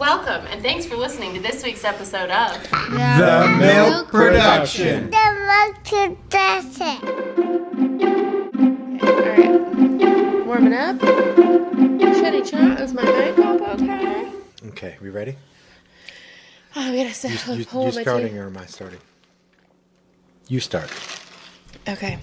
Welcome, and thanks for listening to this week's episode of The Milk Production. The Milk Production. Okay, alright. Warming up. Chatty chat, is my mic up okay? Okay, we ready? Oh, we gotta set You hold my starting teeth. or am I starting? You start. Okay.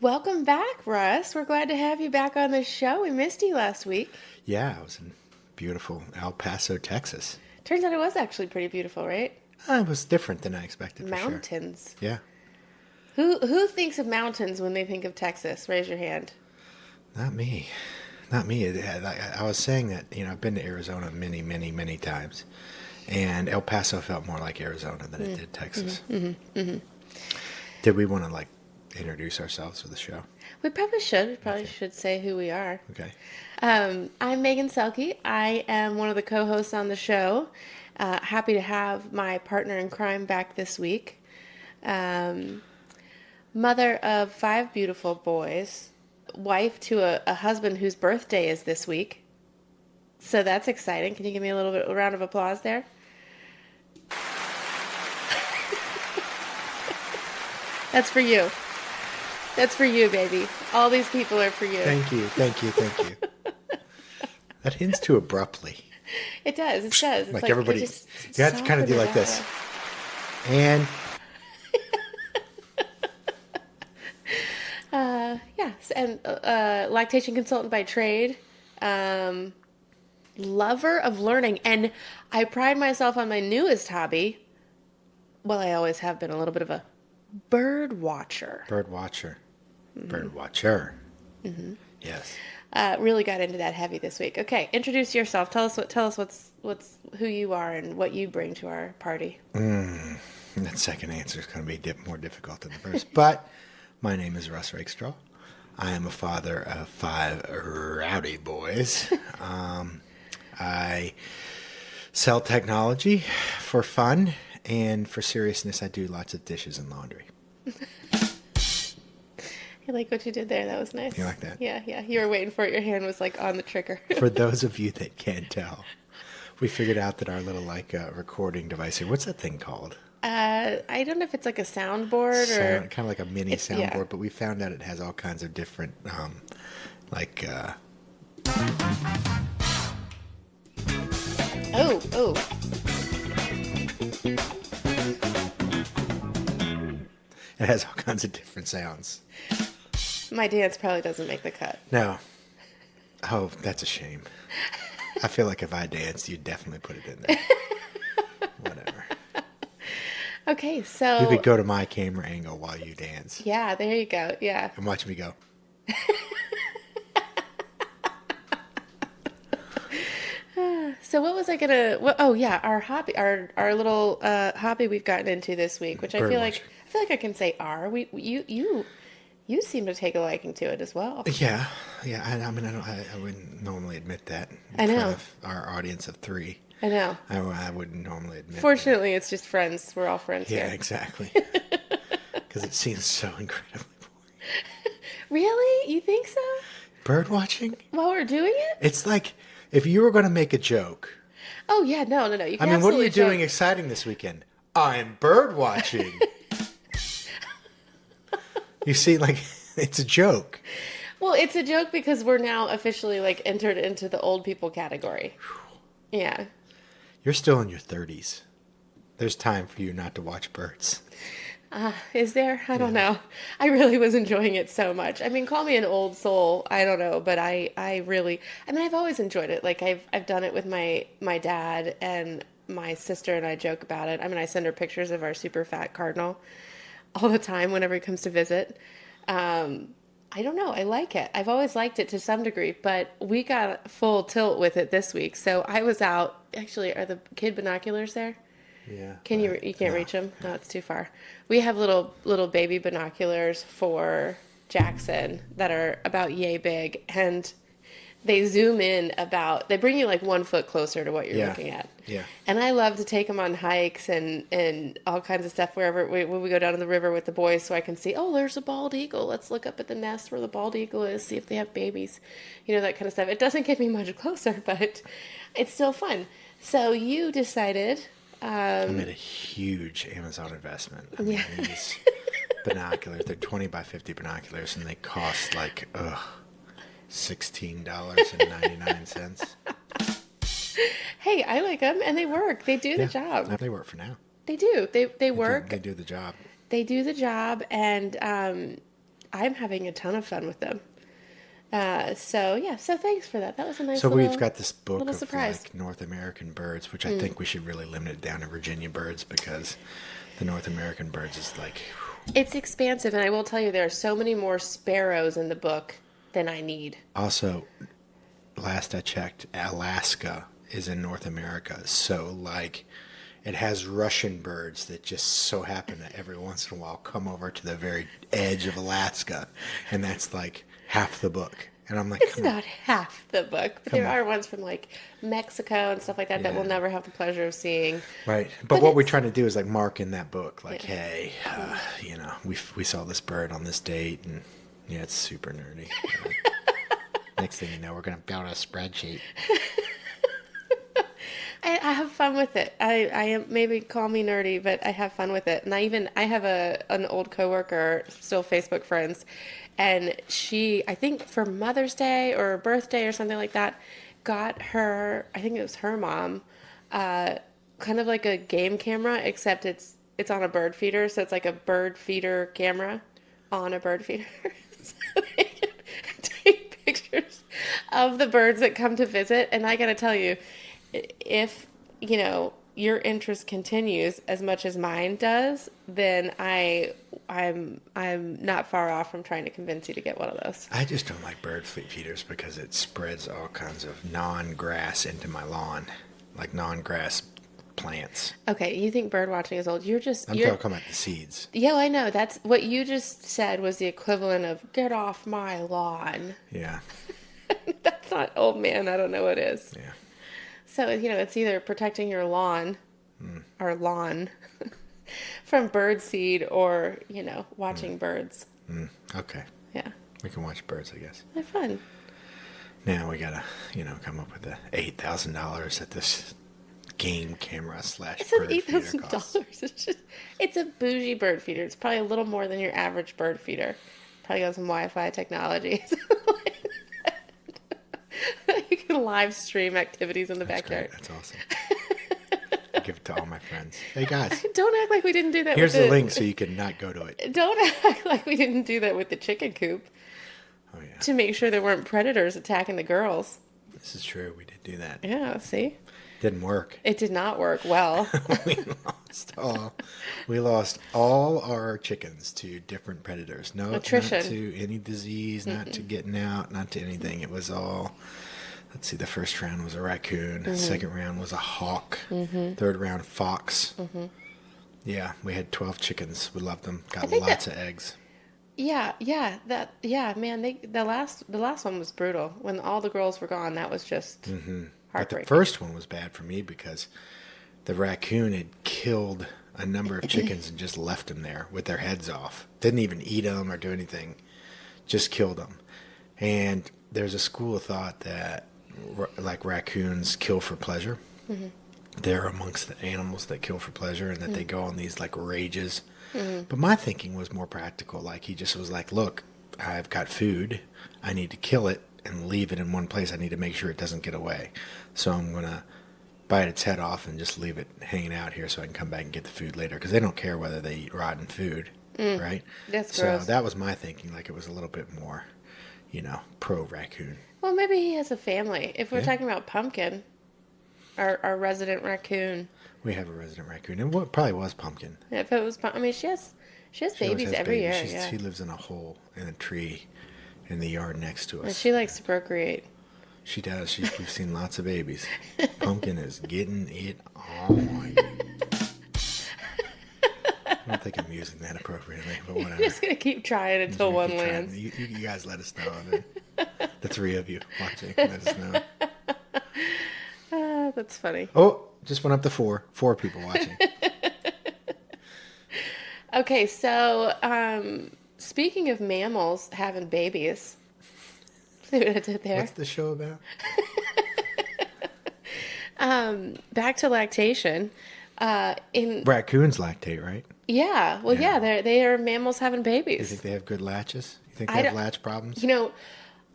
Welcome back, Russ. We're glad to have you back on the show. We missed you last week. Yeah, I was in beautiful El Paso, Texas. Turns out it was actually pretty beautiful, right? It was different than I expected. Mountains. For sure. Yeah, Who thinks of mountains when they think of Texas? Raise your hand. not me. Not me. I was saying that, I've been to Arizona many, many, many times. And El Paso felt more like Arizona than it did Texas. Did we want to, introduce ourselves for the show? We probably should. We probably should say who we are. Okay. I'm Meaghan Selke. I am one of the co-hosts on the show. Happy to have my partner in crime back this week. Mother of 5 beautiful boys. Wife to a husband whose birthday is this week. So that's exciting. Can you give me a round of applause there? That's for you. That's for you, baby. All these people are for you. Thank you. That ends too abruptly. It does. It does. It's Like everybody, you just you have to kind of do like this. And yes, and lactation consultant by trade, lover of learning, and I pride myself on my newest hobby. Well, I always have been a little bit of a bird watcher. bird watcher. Yes. Really got into that heavy this week. Okay, introduce yourself. Tell us what's who you are and what you bring to our party. That second answer is going to be more difficult than the first. But my name is Russ Rakestraw. I am a father of 5 rowdy boys. I sell technology for fun, and for seriousness, I do lots of dishes and laundry. I like what you did there. That was nice. You like that? Yeah. You were waiting for it. Your hand was on the trigger. For those of you that can't tell, we figured out that our little recording device here, what's that thing called? I don't know if it's like a soundboard or Kind of like a mini soundboard, yeah. but we found out it has all kinds of different, Oh. It has all kinds of different sounds. My dance probably doesn't make the cut. No. Oh, that's a shame. I feel like if I danced, you'd definitely put it in there. Whatever. Okay, so You could go to my camera angle while you dance yeah, there you go. Yeah. and watch me go. So what was I gonna? Oh yeah, our hobby, our little hobby we've gotten into this week, which I feel like I can say are you seem to take a liking to it as well. Yeah. I mean, I wouldn't normally admit that I know. front of our audience of 3. I know. I wouldn't normally admit. Fortunately, it's just friends. We're all friends Yeah, here. exactly. Because it seems so incredibly boring. Really? You think so? Bird watching? While we're doing it? It's like if you were going to make a joke. Oh yeah, no. You can I mean, what are absolutely you doing joke. exciting this weekend? I'm bird watching. You see, it's a joke. Well, it's a joke because we're now officially entered into the old people category. Yeah. You're still in your 30s. There's time for you not to watch birds. Is there? I don't know. I really was enjoying it so much. I mean, call me an old soul. I don't know, but I really, I've always enjoyed it. I've done it with my dad, and my sister and I joke about it. I mean, I send her pictures of our super fat cardinal all the time whenever he comes to visit. I don't know. I like it. I've always liked it to some degree, but we got full tilt with it this week. So I was out. Actually, are the kid binoculars there? Yeah. Can you can't reach them? No, it's too far. We have little baby binoculars for Jackson that are about yay big, and they zoom in they bring you like 1 foot closer to what you're Yeah. looking at. Yeah. And I love to take them on hikes and all kinds of stuff wherever when we go down to the river with the boys so I can see, oh, there's a bald eagle. Let's look up at the nest where the bald eagle is, see if they have babies. You know, that kind of stuff. It doesn't get me much closer, but it's still fun. So you decided... I made a huge Amazon investment. I mean, these binoculars, they're 20 by 50 binoculars, and they cost like, $16.99. Hey, I like them, and they work. They do the job. They work for now. They do. They work. They do the job. They do the job, and I'm having a ton of fun with them. So thanks for that. That was a nice. So we've got this book of surprise. like North American birds, which I think we should really limit it down to Virginia birds because the North American birds is like. It's expansive, and I will tell you there are so many more sparrows in the book than I need. Also, last I checked, Alaska is in North America, so like. It has Russian birds that just so happen to every once in a while come over to the very edge of Alaska, and that's like half the book. And I'm like, it's not half the book, but there are ones from like Mexico and stuff like that that we'll never have the pleasure of seeing. Right, but what we're trying to do is like mark in that book, like, hey, you know, we saw this bird on this date, and yeah, it's super nerdy. Next thing you know, we're gonna build a spreadsheet. I have fun with it. I am, maybe call me nerdy, but I have fun with it. And I have an old coworker, still Facebook friends, and she, I think for Mother's Day or birthday or something like that, got her, I think it was her mom, kind of like a game camera, except it's on a bird feeder, so it's like a bird feeder camera on a bird feeder. So they can take pictures of the birds that come to visit, and I gotta tell you, if, you know, your interest continues as much as mine does, then I'm not far off from trying to convince you to get one of those. I just don't like bird feeders because it spreads all kinds of non-grass into my lawn, like non-grass plants. Okay, you think bird watching is old. I'm talking about the seeds. Yeah, I know. That's what you just said was the equivalent of get off my lawn. Yeah. That's not old man. I don't know what is. Yeah. So, you know, it's either protecting your lawn from bird seed or, you know, watching birds. Okay. Yeah. We can watch birds, I guess. They're fun. Now we gotta, you know, come up with the $8,000 that this game camera / It's bird an feeder $8,000. costs. It's a bougie bird feeder. It's probably a little more than your average bird feeder. Probably got some Wi-Fi technology. You can live stream activities in the backyard. Great. That's awesome. I'll give it to all my friends. Hey guys, Don't act like we didn't do that. here's the link so you can not go to it. Don't act like we didn't do that with the chicken coop Oh yeah, to make sure there weren't predators attacking the girls. this is true. We did do that. Yeah, see? Didn't work. It did not work well. We lost all our chickens to different predators. No, Attrition. not to any disease, not to getting out, not to anything. It was all. Let's see. The first round was a raccoon. The second round was a hawk. Third round, fox. Yeah, we had 12 chickens. We loved them. Got lots of eggs. Yeah, man, the last one was brutal. When all the girls were gone, that was just But the heartbreaking. first one was bad for me because the raccoon had killed a number of chickens and just left them there with their heads off. Didn't even eat them or do anything. Just killed them. And there's a school of thought that like raccoons kill for pleasure. They're amongst the animals that kill for pleasure and that they go on these like rages. But my thinking was more practical. Like he just was like, look, I've got food. I need to kill it and leave it in one place. I need to make sure it doesn't get away. So I'm going to bite its head off and just leave it hanging out here so I can come back and get the food later. Because they don't care whether they eat rotten food, right? That's so gross. that was my thinking. Like it was a little bit more, you know, pro-raccoon. Well, maybe he has a family. If we're talking about Pumpkin, our resident raccoon. We have a resident raccoon. And what probably was Pumpkin. If it was, I mean, she has She always babies has every babies. year. She lives in a hole in a tree in the yard next to And us. she likes to procreate. She does. We've seen lots of babies. Pumpkin is getting it on. I don't think I'm using that appropriately, but whatever. Just gonna keep trying until one Keep trying. lands. You guys let us know. The three of you watching. Let us know. That's funny. Oh, just went up to four. Four people watching. Okay, so speaking of mammals having babies, see what I did there? What's the show about? Back to lactation. In Raccoons lactate, right? Yeah, well, Yeah. they are mammals having Do you babies. think they have good latches? You think I they have don't- latch problems? You know,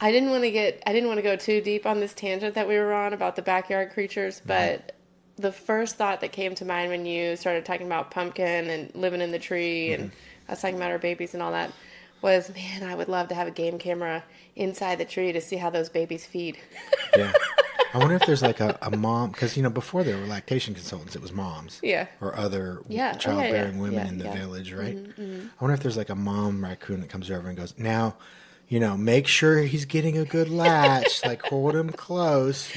I didn't want to go too deep on this tangent that we were on about the backyard creatures, but the first thought that came to mind when you started talking about Pumpkin and living in the tree and us talking about our babies and all that was, man, I would love to have a game camera inside the tree to see how those babies feed. Yeah. I wonder if there's like a mom, because, before there were lactation consultants, it was moms. Yeah. Or other Yeah. childbearing yeah. women Yeah, in the yeah. village, right? I wonder if there's like a mom raccoon that comes over and goes, now, make sure he's getting a good latch, like hold him close.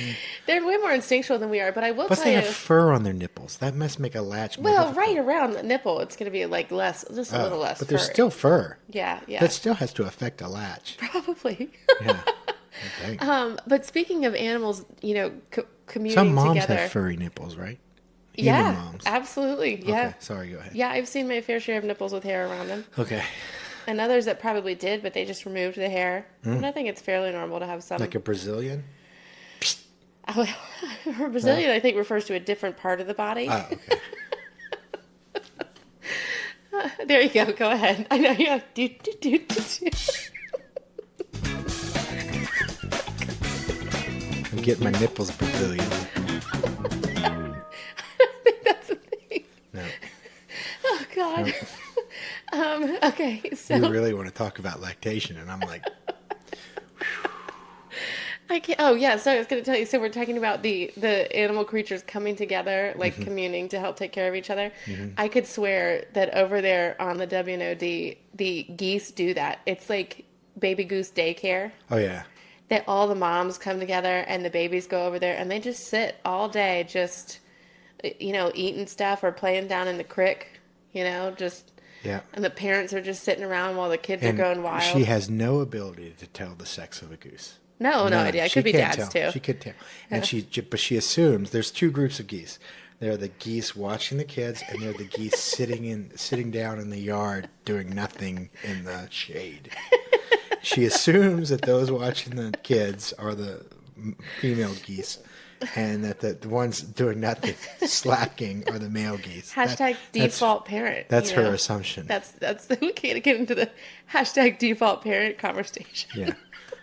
They're way more instinctual than we are, but I will Plus tell they you. have fur on their nipples. That must make a latch more Well, difficult. right around the nipple, it's going to be like just a little less. But there's furry. still fur. Yeah. That still has to affect a latch. Probably. Yeah. Okay. But speaking of animals, commuting Some moms together. have furry nipples, right? Yeah, Human moms. absolutely. Yeah. Okay, sorry, go ahead. Yeah, I've seen my fair share of nipples with hair around them. Okay. And others that probably did, but they just removed the hair. And I think it's fairly normal to have some. Like a Brazilian? For Brazilian, I think refers to a different part of the body. Oh, okay. There you go. Go ahead. I know you have. I'm getting my nipples Brazilian. I think that's a thing. No. Oh, God. Okay, so. You really want to talk about lactation, and I'm like, I can't. Oh yeah, so I was going to tell you. So we're talking about the animal creatures coming together, like communing to help take care of each other. I could swear that over there on the WNOD, the geese do that. It's like baby goose daycare. oh yeah. That all the moms come together and the babies go over there and they just sit all day, just eating stuff or playing down in the creek. Just. Yeah. And the parents are just sitting around while the kids are And going wild. she has no ability to tell the sex of a goose. No idea. It she could be can't dads tell. too. She could tell. And but she assumes there's two groups of geese. They're the geese watching the kids, and they're the geese sitting down in the yard doing nothing in the shade. She assumes that those watching the kids are the female geese, and that the ones doing nothing, slacking, are the male geese. Hashtag default parent. That's her assumption. That's we can't get into the hashtag default parent conversation. Yeah.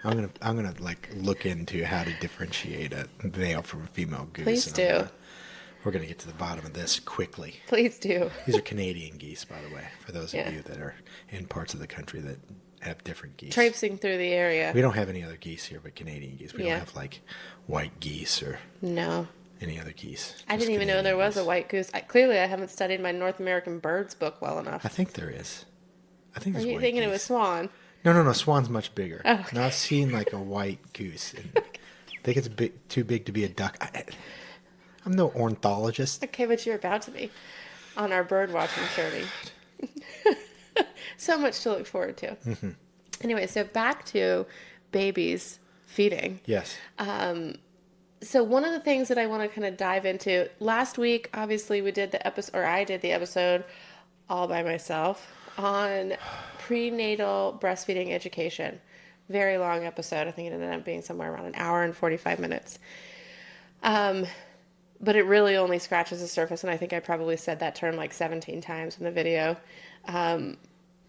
I'm gonna like look into how to differentiate a male from a female goose. Please and do. We're gonna get to the bottom of this quickly. Please do. These are Canadian geese, by the way, for those Yeah. of you that are in parts of the country that have different geese. Traipsing through the area. We don't have any other geese here but Canadian geese. We Yeah. don't have like white geese or No. any other geese. I Just didn't even know Canadian there was a geese. white goose. Clearly, I haven't studied my North American birds book well enough. I think there is. I think Are there's you white thinking geese. it was swan? No. Swan's much bigger. Oh, okay. No, I've seen like a white goose. And I think it's too big to be a duck. I'm no ornithologist. Okay, but you're about to be on our bird watching journey. So much to look forward to. Mm-hmm. Anyway, so back to babies feeding. Yes. So one of the things that I want to kind of dive into, last week, obviously we did the episode, or I did the episode all by myself on prenatal breastfeeding education. Very long episode. I think it ended up being somewhere around an hour and 45 minutes. But it really only scratches the surface, and I think I probably said that term like 17 times in the video.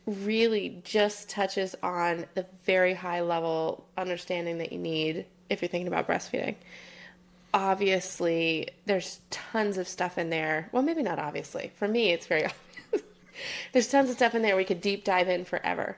Really just touches on the very high level understanding that you need if you're thinking about breastfeeding. Obviously, there's tons of stuff in there. Well, maybe not obviously. For me, it's very obvious. There's tons of stuff in there we could deep dive in forever.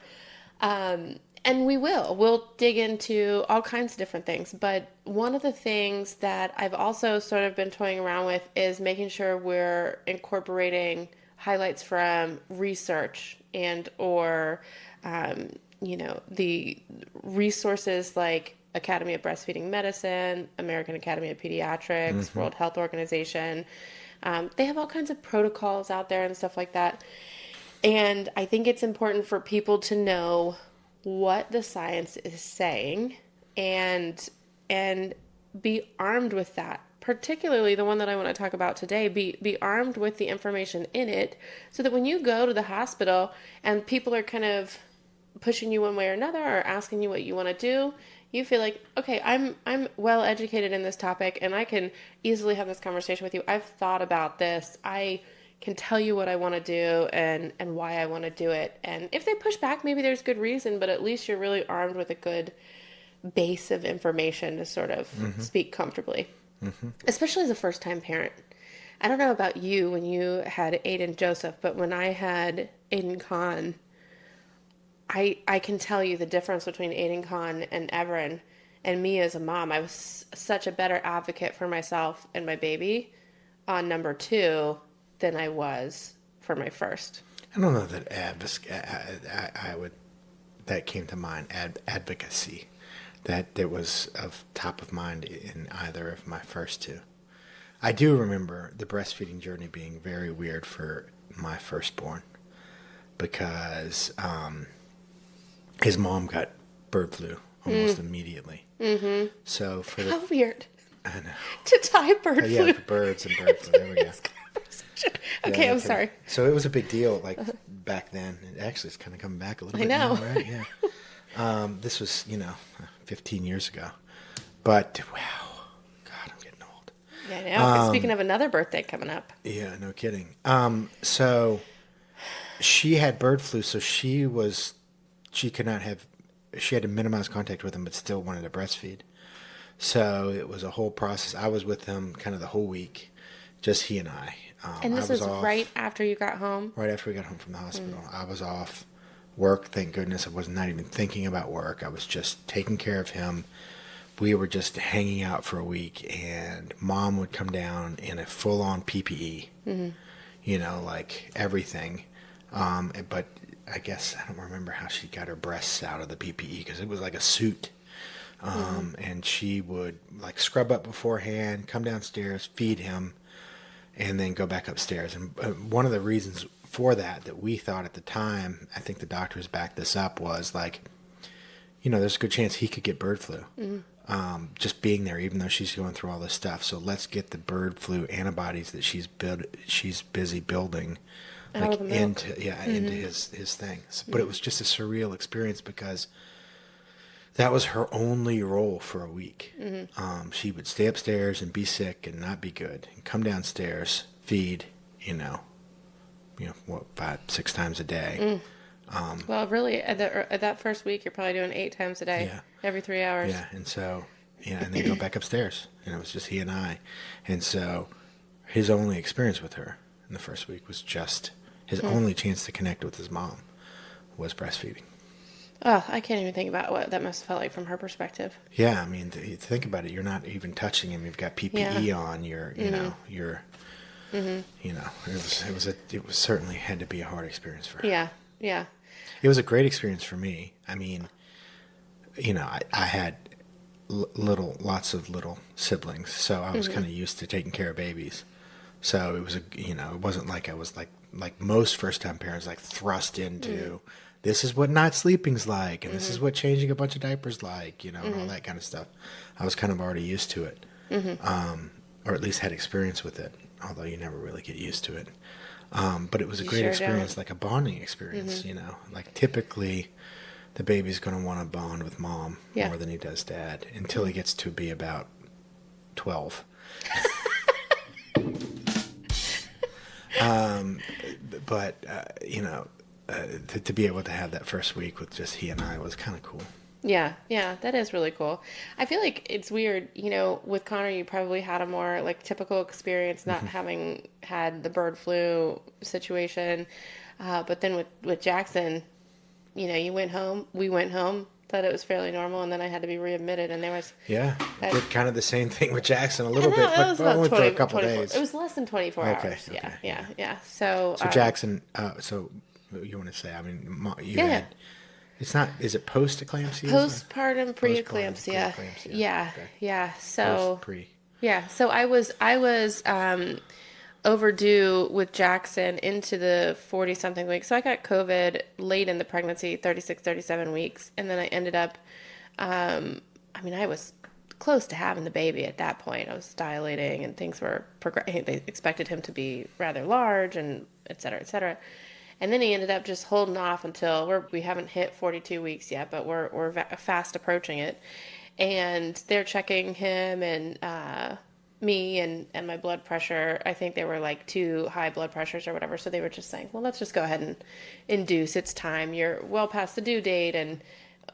And we will. We'll dig into all kinds of different things. But one of the things that I've also sort of been toying around with is making sure we're incorporating highlights from research and or, the resources like Academy of Breastfeeding Medicine, American Academy of Pediatrics, World Health Organization. They have all kinds of protocols out there and stuff like that. And I think it's important for people to know what the science is saying and and be armed with that. Particularly the one that I want to talk about today, be armed with the information in it so that when you go to the hospital and people are kind of pushing you one way or another or asking you what you want to do, you feel like, okay, I'm well educated in this topic and I can easily have this conversation with you. I've thought about this. I can tell you what I want to do and why I want to do it. And if they push back, maybe there's good reason, but at least you're really armed with a good base of information to sort of speak comfortably, especially as a first time parent. I don't know about you when you had Aiden Joseph, but when I had Aiden Khan, I can tell you the difference between Aiden Khan and Everin and me as a mom. I was such a better advocate for myself and my baby on number two than I was for my first. I don't know that I would, that came to mind, advocacy, that it was of top of mind in either of my first two. I do remember the breastfeeding journey being very weird for my firstborn because his mom got bird flu almost immediately. Mm-hmm. So for How weird. I know. To tie bird Yeah, flu. birds and bird flu. There we go. Okay, Yeah, I'm sorry. So it was a big deal, like back then. It actually is kind of coming back a little bit know. now, right? Yeah. This was, 15 years ago. But wow, God, I'm getting old. Yeah, I know. 'Cause speaking of another birthday coming up. Yeah, no kidding. So she had bird flu, so she could not have, she had to minimize contact with him, but still wanted to breastfeed. So it was a whole process. I was with him kind of the whole week, just he and I. And this I was was off right after you got home? right after we got home from the hospital. I was off work, thank goodness. I was not even thinking about work. I was just taking care of him. We were just hanging out for a week, and Mom would come down in a full-on PPE, like everything. But I guess I don't remember how she got her breasts out of the PPE because it was like a suit. And she would like scrub up beforehand, come downstairs, feed him, and then go back upstairs. And one of the reasons for that we thought at the time, I think the doctors backed this up, was like, there's a good chance he could get bird flu. Just being there, even though she's going through all this stuff. So let's get the bird flu antibodies that she's busy building, like into his things. But it was just a surreal experience because that was her only role for a week. She would stay upstairs and be sick and not be good, and come downstairs, feed, 5-6 times a day. Well, really, at that first week, you're probably doing 8 times a day, every 3 hours. Yeah, and so, and then go back upstairs. And it was just he and I. And so his only experience with her in the first week was just his only chance to connect with his mom was breastfeeding. Oh, I can't even think about what that must have felt like from her perspective. Yeah, I mean, think about it. You're not even touching him. You've got PPE on. You're, it was certainly had to be a hard experience for her. Yeah, yeah. It was a great experience for me. I mean, I had lots of little siblings, so I was kind of used to taking care of babies. So it was it wasn't like I was like most first-time parents, like thrust into, this is what not sleeping's like, and this is what changing a bunch of diapers like, and all that kind of stuff. I was kind of already used to it, or at least had experience with it, although you never really get used to it. But it was a great experience, like a bonding experience, Like typically the baby's going to want to bond with mom more than he does dad until he gets to be about 12. To be able to have that first week with just he and I was kind of cool. Yeah, that is really cool. I feel like it's weird, with Connor, you probably had a more like typical experience, not having had the bird flu situation. But then with Jackson, you went home, we went home, thought it was fairly normal, and then I had to be readmitted, and there was... Yeah, I did kind of the same thing with Jackson a little bit, but only for a couple days. It was less than 24 hours. Yeah. So Jackson, so you want to say, I mean, you had... It's not, is it post-eclampsia? Postpartum pre-eclampsia. Yeah, okay. Yeah. So, so I was overdue with Jackson into the 40-something weeks. So I got COVID late in the pregnancy, 36, 37 weeks. And then I ended up I mean, I was close to having the baby at that point. I was dilating and things were progressing. They expected him to be rather large and et cetera, et cetera. And then he ended up just holding off until we haven't hit 42 weeks yet, but we're fast approaching it. And they're checking him and me and my blood pressure. I think they were like 2 high blood pressures or whatever. So they were just saying, well, let's just go ahead and induce. It's time. You're well past the due date and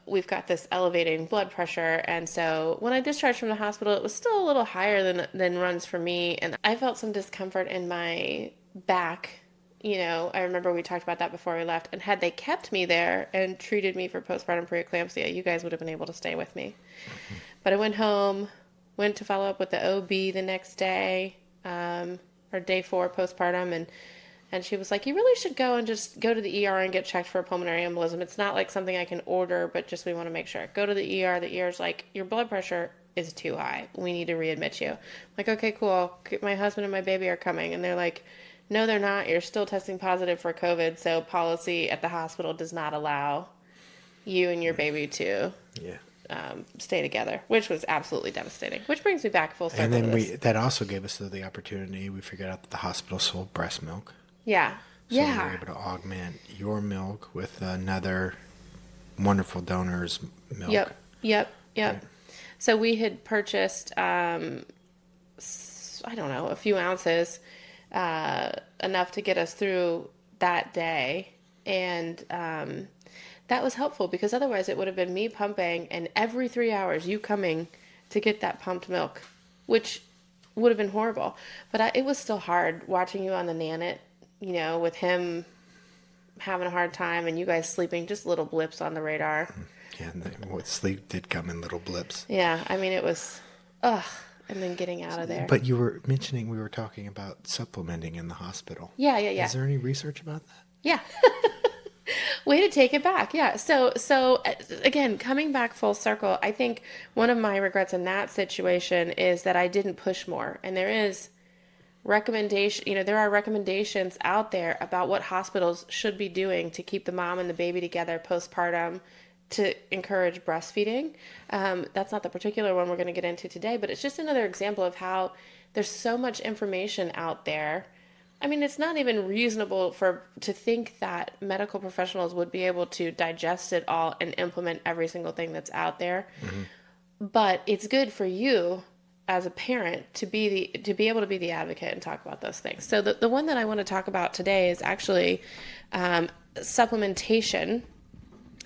we've got this elevating blood pressure. And so when I discharged from the hospital, it was still a little higher than runs for me. And I felt some discomfort in my back. You know, I remember we talked about that before we left. And had they kept me there and treated me for postpartum pre-eclampsia, you guys would have been able to stay with me. But I went home, went to follow up with the OB the next day, or day 4 postpartum, and she was like, you really should go and just go to the ER and get checked for a pulmonary embolism. It's not like something I can order, but just we want to make sure. Go to the ER. The ER's like, your blood pressure is too high. We need to readmit you. I'm like, okay, cool. My husband and my baby are coming. And they're like, no, they're not. You're still testing positive for COVID. So policy at the hospital does not allow you and your baby to stay together, which was absolutely devastating. Which brings me back full circle. And then that also gave us the opportunity. We figured out that the hospital sold breast milk. Yeah. So we were able to augment your milk with another wonderful donor's milk. Yep. Right. So we had purchased, I don't know, a few ounces, enough to get us through that day. And that was helpful because otherwise it would have been me pumping and every 3 hours you coming to get that pumped milk, which would have been horrible. But it was still hard watching you on the Nanit, you know, with him having a hard time and you guys sleeping, just little blips on the radar. Yeah, and sleep did come in little blips. Yeah, I mean, it was, and then getting out of there. But you were mentioning we were talking about supplementing in the hospital. Yeah. Is there any research about that? Yeah. Way to take it back. Yeah. So again, coming back full circle, I think one of my regrets in that situation is that I didn't push more. And there are recommendations out there about what hospitals should be doing to keep the mom and the baby together postpartum to encourage breastfeeding. That's not the particular one we're going to get into today, but it's just another example of how there's so much information out there. I mean, it's not even reasonable to think that medical professionals would be able to digest it all and implement every single thing that's out there. Mm-hmm. But it's good for you as a parent to be able to be the advocate and talk about those things. So the one that I want to talk about today is actually supplementation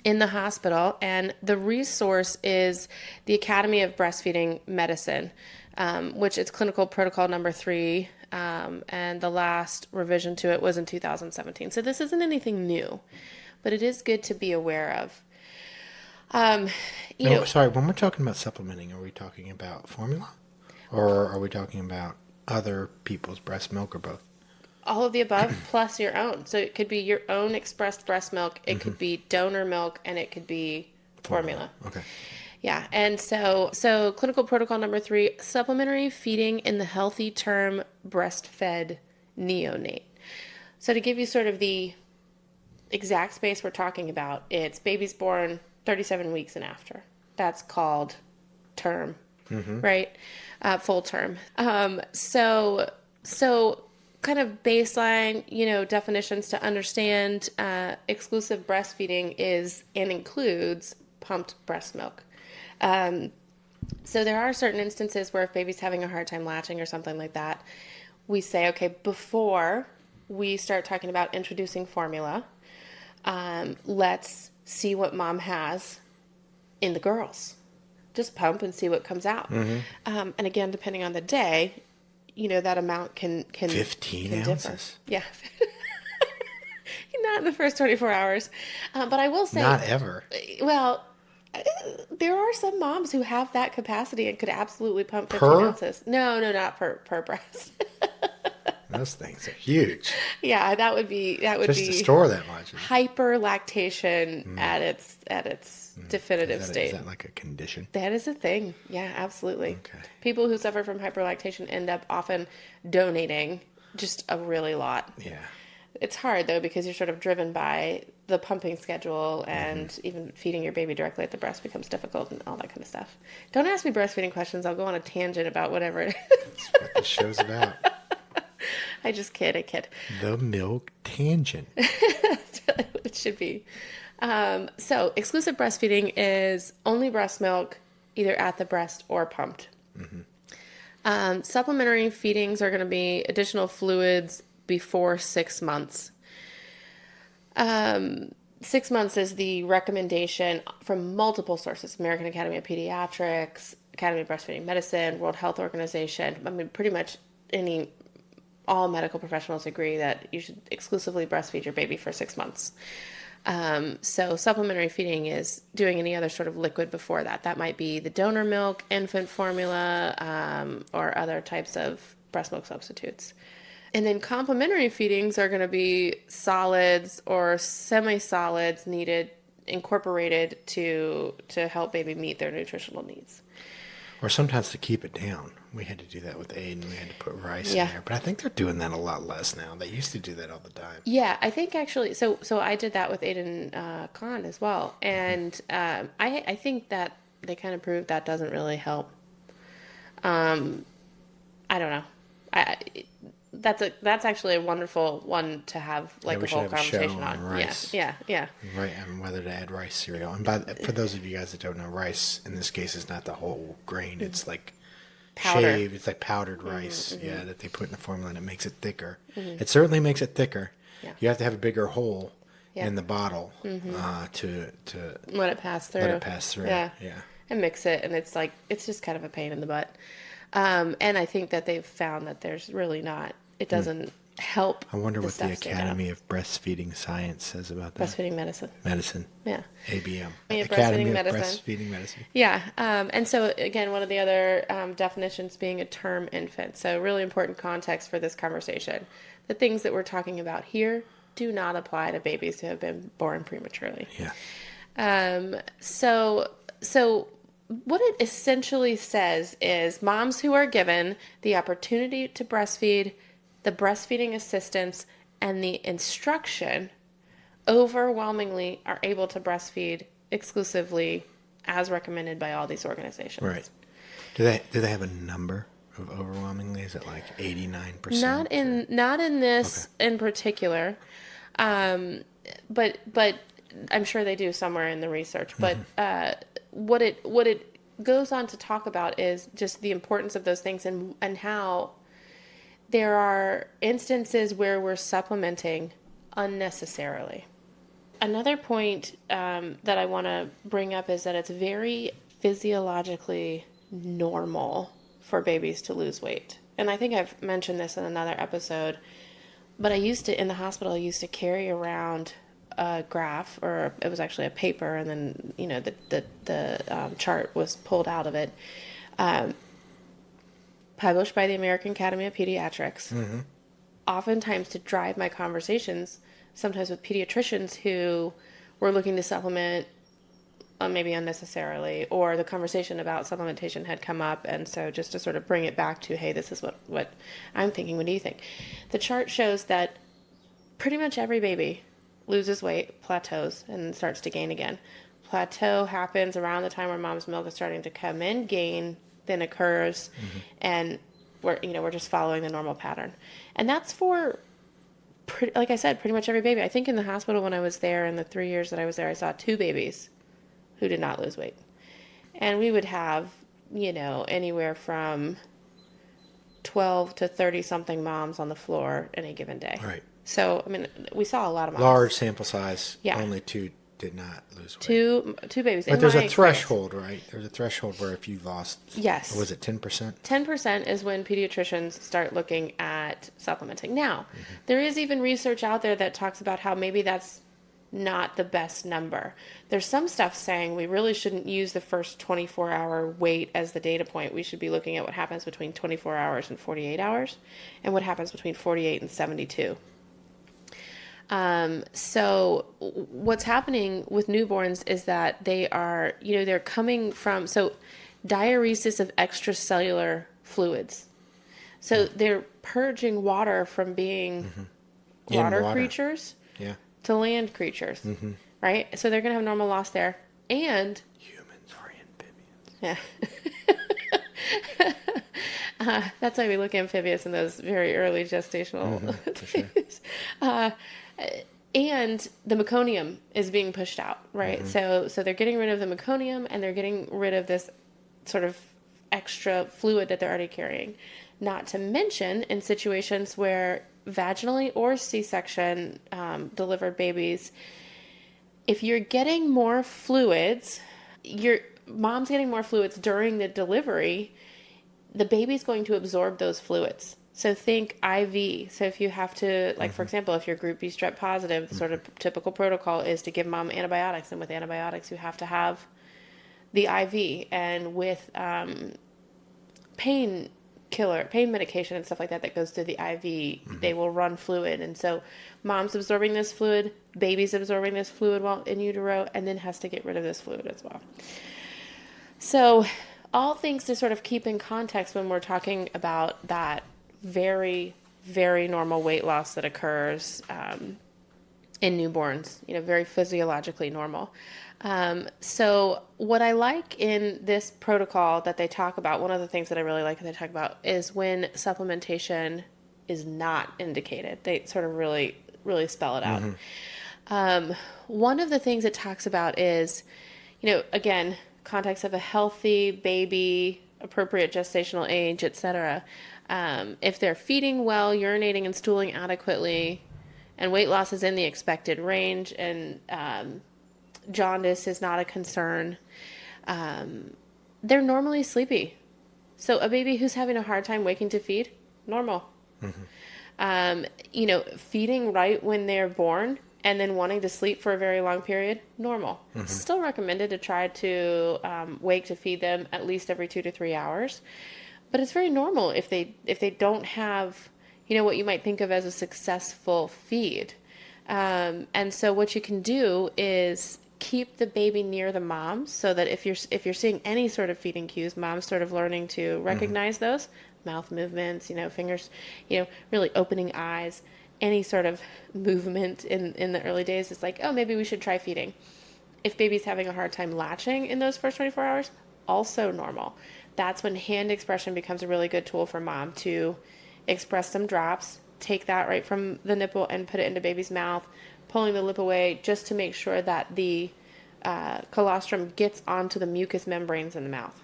in the hospital, and the resource is the Academy of Breastfeeding Medicine, which is clinical protocol number 3, and the last revision to it was in 2017. So this isn't anything new, but it is good to be aware of. Sorry, when we're talking about supplementing, are we talking about formula? Or are we talking about other people's breast milk or both? All of the above plus your own. So it could be your own expressed breast milk. It could be donor milk, and it could be formula. Okay. Yeah. And so clinical protocol number 3, supplementary feeding in the healthy term breastfed neonate. So to give you sort of the exact space we're talking about, it's babies born 37 weeks and after. That's called term, right? Full term. So kind of baseline, definitions to understand, exclusive breastfeeding is and includes pumped breast milk. So there are certain instances where if baby's having a hard time latching or something like that, we say, okay, before we start talking about introducing formula, let's see what mom has in the girls. Just pump and see what comes out. And again, depending on the day, that amount can 15 ounces. Differ. Yeah. Not in the first 24 hours. But I will say... Not ever. Well, there are some moms who have that capacity and could absolutely pump 15 ounces. No, not per breast. Those things are huge. Yeah, that would be just to store that much. Hyperlactation at its definitive state. Is that like a condition? That is a thing. Yeah, absolutely. Okay. People who suffer from hyperlactation end up often donating just a really lot. Yeah. It's hard though because you're sort of driven by the pumping schedule and even feeding your baby directly at the breast becomes difficult and all that kind of stuff. Don't ask me breastfeeding questions. I'll go on a tangent about whatever it is. That's what the show's about. I just kid. I kid. The milk tangent. That's really what it should be. So exclusive breastfeeding is only breast milk, either at the breast or pumped. Supplementary feedings are going to be additional fluids before 6 months. 6 months is the recommendation from multiple sources: American Academy of Pediatrics, Academy of Breastfeeding Medicine, World Health Organization. I mean, pretty much all medical professionals agree that you should exclusively breastfeed your baby for 6 months. So supplementary feeding is doing any other sort of liquid before that. That might be the donor milk, infant formula, or other types of breast milk substitutes. And then complementary feedings are going to be solids or semi-solids incorporated to help baby meet their nutritional needs. Or sometimes to keep it down. We had to do that with Aiden. We had to put rice in there. But I think they're doing that a lot less now. They used to do that all the time. Yeah, I think actually, so I did that with Aiden Khan as well. And I think that they kind of proved that doesn't really help. I don't know. That's actually a wonderful one to have like a whole conversation on. Rice. Yeah. Right, and whether to add rice cereal. And for those of you guys that don't know, rice in this case is not the whole grain. It's like Powder. shaved. It's like powdered rice. Yeah, that they put in the formula, and it makes it thicker. It certainly makes it thicker. Yeah. You have to have a bigger hole in the bottle to Let it pass through. Yeah. And mix it, and it's just kind of a pain in the butt. And I think that they've found that there's really not. It doesn't help. I wonder the what the stuff stand out. Academy of Breastfeeding Science says about that. Breastfeeding medicine. Yeah. ABM. Yeah, Academy of Breastfeeding Breastfeeding Medicine. Yeah. And so, again, one of the other definitions being a term infant. So, really important context for this conversation. The things that we're talking about here do not apply to babies who have been born prematurely. Yeah. So what it essentially says is moms who are given the opportunity to breastfeed, the breastfeeding assistance, and the instruction overwhelmingly are able to breastfeed exclusively as recommended by all these organizations. Right. Do they have a number of overwhelmingly? Is it like 89%? Not in this in particular. But I'm sure they do somewhere in the research. But what it goes on to talk about is just the importance of those things and how there are instances where we're supplementing unnecessarily. Another point that I want to bring up is that it's very physiologically normal for babies to lose weight. And I think I've mentioned this in another episode, but in the hospital, I used to carry around a graph, or it was actually a paper, and then, the chart was pulled out of it, published by the American Academy of Pediatrics, oftentimes to drive my conversations, sometimes with pediatricians who were looking to supplement maybe unnecessarily, or the conversation about supplementation had come up, and so just to sort of bring it back to, hey, this is what I'm thinking, what do you think? The chart shows that pretty much every baby loses weight, plateaus, and starts to gain again. Plateau happens around the time where mom's milk is starting to come in, gain then occurs, and we're just following the normal pattern. And that's for, like I said, pretty much every baby. I think in the hospital when I was there, in the 3 years that I was there, I saw 2 babies who did not lose weight. And we would have, anywhere from 12 to 30 something moms on the floor any given day. Right. So, I mean, we saw a lot of moms. Large sample size. Yeah. Only 2 did not lose weight. Two babies. But there's a threshold, right? There's a threshold where if you've lost... Yes. Was it 10%? 10% is when pediatricians start looking at supplementing. Now, there is even research out there that talks about how maybe that's not the best number. There's some stuff saying we really shouldn't use the first 24-hour weight as the data point. We should be looking at what happens between 24 hours and 48 hours, and what happens between 48 and 72. So what's happening with newborns is that they are, they're coming from, diuresis of extracellular fluids. So they're purging water from being water creatures. Yeah. to land creatures, right? So they're going to have normal loss there. And Humans are amphibians. yeah. That's why we look amphibious in those very early gestational For sure. things. Uh, and the meconium is being pushed out, right? So they're getting rid of the meconium and they're getting rid of this sort of extra fluid that they're already carrying. Not to mention in situations where vaginally or C-section delivered babies, if you're getting more fluids, your mom's getting more fluids during the delivery, the baby's going to absorb those fluids. So think IV. So if you have to, like, for example, if you're group B strep positive, the sort of typical protocol is to give mom antibiotics. And with antibiotics, you have to have the IV. And with pain medication and stuff like that that goes through the IV, they will run fluid. And so mom's absorbing this fluid, baby's absorbing this fluid while in utero, and then has to get rid of this fluid as well. So all things to sort of keep in context when we're talking about that very, very normal weight loss that occurs in newborns, very physiologically normal. So what I like in this protocol that they talk about, one of the things that I really like that they talk about is when supplementation is not indicated. They sort of really, really spell it out. One of the things it talks about is, again, context of a healthy baby, appropriate gestational age, etc. If they're feeding well, urinating and stooling adequately, and weight loss is in the expected range, and jaundice is not a concern, they're normally sleepy. So a baby who's having a hard time waking to feed, normal. Feeding right when they're born and then wanting to sleep for a very long period, normal. Still recommended to try to wake to feed them at least every 2 to 3 hours. But it's very normal if they don't have, what you might think of as a successful feed. And so what you can do is keep the baby near the mom so that if you're seeing any sort of feeding cues, mom's sort of learning to recognize those mouth movements, fingers, really opening eyes, any sort of movement in the early days is like, oh, maybe we should try feeding. If baby's having a hard time latching in those first 24 hours, also normal. That's when hand expression becomes a really good tool for mom to express some drops, take that right from the nipple and put it into baby's mouth, pulling the lip away just to make sure that the colostrum gets onto the mucous membranes in the mouth.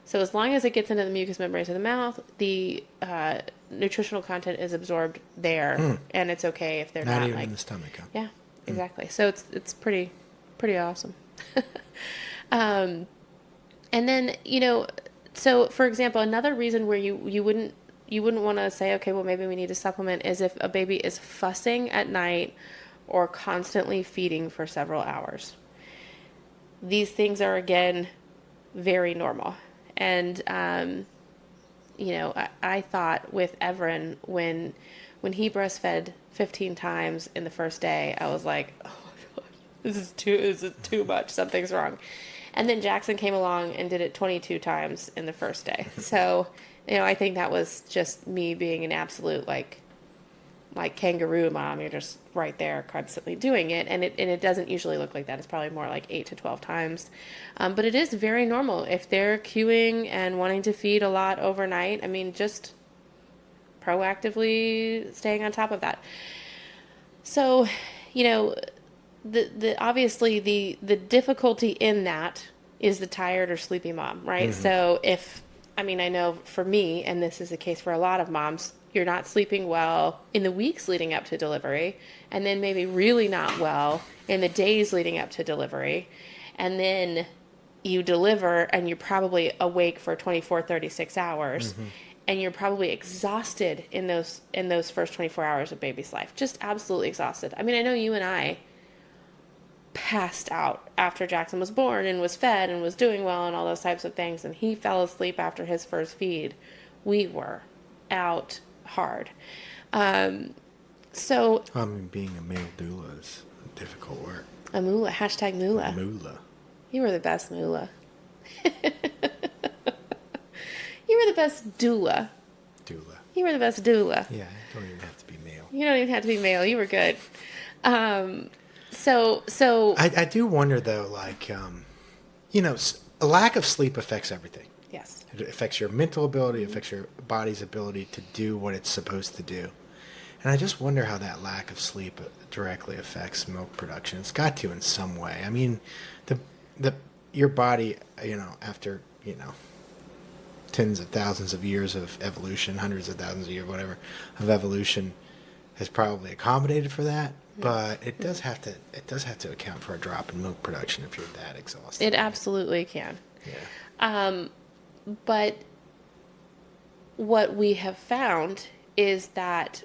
So as long as it gets into the mucous membranes in the mouth, the nutritional content is absorbed there, and it's okay if they're not even like in the stomach. Huh? Yeah, exactly. So it's pretty awesome. And then so for example, another reason where you wouldn't want to say, okay, well maybe we need to supplement is if a baby is fussing at night or constantly feeding for several hours. These things are, again, very normal. And, I thought with Everin, when he breastfed 15 times in the first day, I was like, oh my God, this is too much. Something's wrong. And then Jackson came along and did it 22 times in the first day. So, I think that was just me being an absolute, like kangaroo mom. You're just right there constantly doing it. And it doesn't usually look like that. It's probably more like 8 to 12 times. But it is very normal. If they're queuing and wanting to feed a lot overnight, just proactively staying on top of that. So, the obviously the difficulty in that is the tired or sleepy mom, right? So I know for me, and this is the case for a lot of moms, you're not sleeping well in the weeks leading up to delivery, and then maybe really not well in the days leading up to delivery. And then you deliver and you're probably awake for 24, 36 hours. And you're probably exhausted in those first 24 hours of baby's life. Just absolutely exhausted. I know you and I passed out after Jackson was born and was fed and was doing well and all those types of things. And he fell asleep after his first feed. We were out hard. So being a male doula is difficult work. A moolah, hashtag moolah. Moolah. You were the best moolah. You were the best doula. Doula. You were the best doula. Yeah, I don't even have to be male. You don't even have to be male. You were good. So I do wonder though, like, a lack of sleep affects everything. yes. It affects your mental ability, affects your body's ability to do what it's supposed to do. And I just wonder how that lack of sleep directly affects milk production. It's got to in some way. I mean, the the your body, after, tens of thousands of years of evolution, hundreds of thousands of years, whatever, of evolution, has probably accommodated for that. But it does have to account for a drop in milk production if you're that exhausted. It absolutely can. Yeah. But what we have found is that,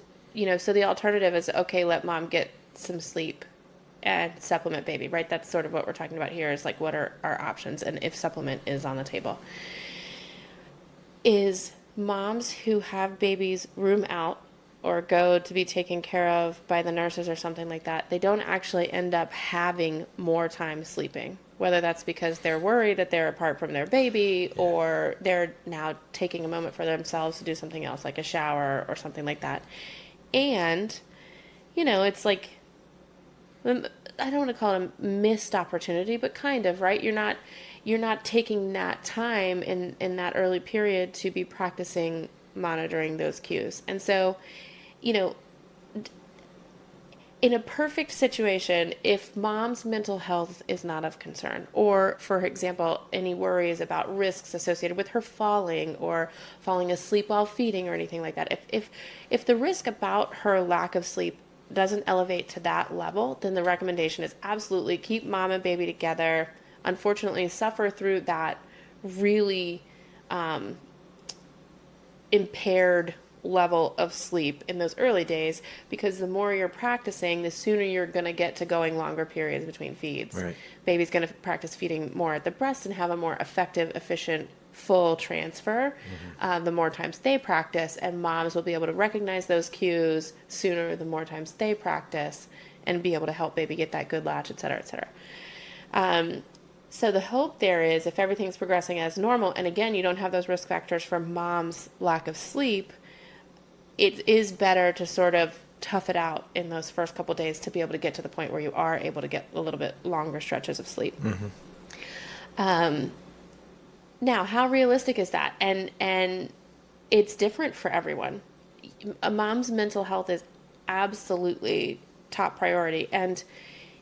so the alternative is, okay, let mom get some sleep and supplement baby, right? That's sort of what we're talking about here, is like, what are our options? And if supplement is on the table, is moms who have babies room out or go to be taken care of by the nurses or something like that, they don't actually end up having more time sleeping, whether that's because they're worried that they're apart from their baby, or they're now taking a moment for themselves to do something else, like a shower or something like that. And, it's like, I don't want to call it a missed opportunity, but kind of, right? You're not taking that time in that early period to be practicing monitoring those cues. And so, in a perfect situation, if mom's mental health is not of concern, or, for example, any worries about risks associated with her falling or falling asleep while feeding or anything like that, if the risk about her lack of sleep doesn't elevate to that level, then the recommendation is absolutely keep mom and baby together. Unfortunately, suffer through that really impaired level of sleep in those early days, because the more you're practicing, the sooner you're going to get to going longer periods between feeds. Right. Baby's going to practice feeding more at the breast and have a more effective, efficient, full transfer the more times they practice, and moms will be able to recognize those cues sooner the more times they practice, and be able to help baby get that good latch, et cetera, et cetera. So the hope there is, if everything's progressing as normal, and again, you don't have those risk factors from mom's lack of sleep, it is better to sort of tough it out in those first couple of days to be able to get to the point where you are able to get a little bit longer stretches of sleep. Now, how realistic is that? And it's different for everyone. A mom's mental health is absolutely top priority, and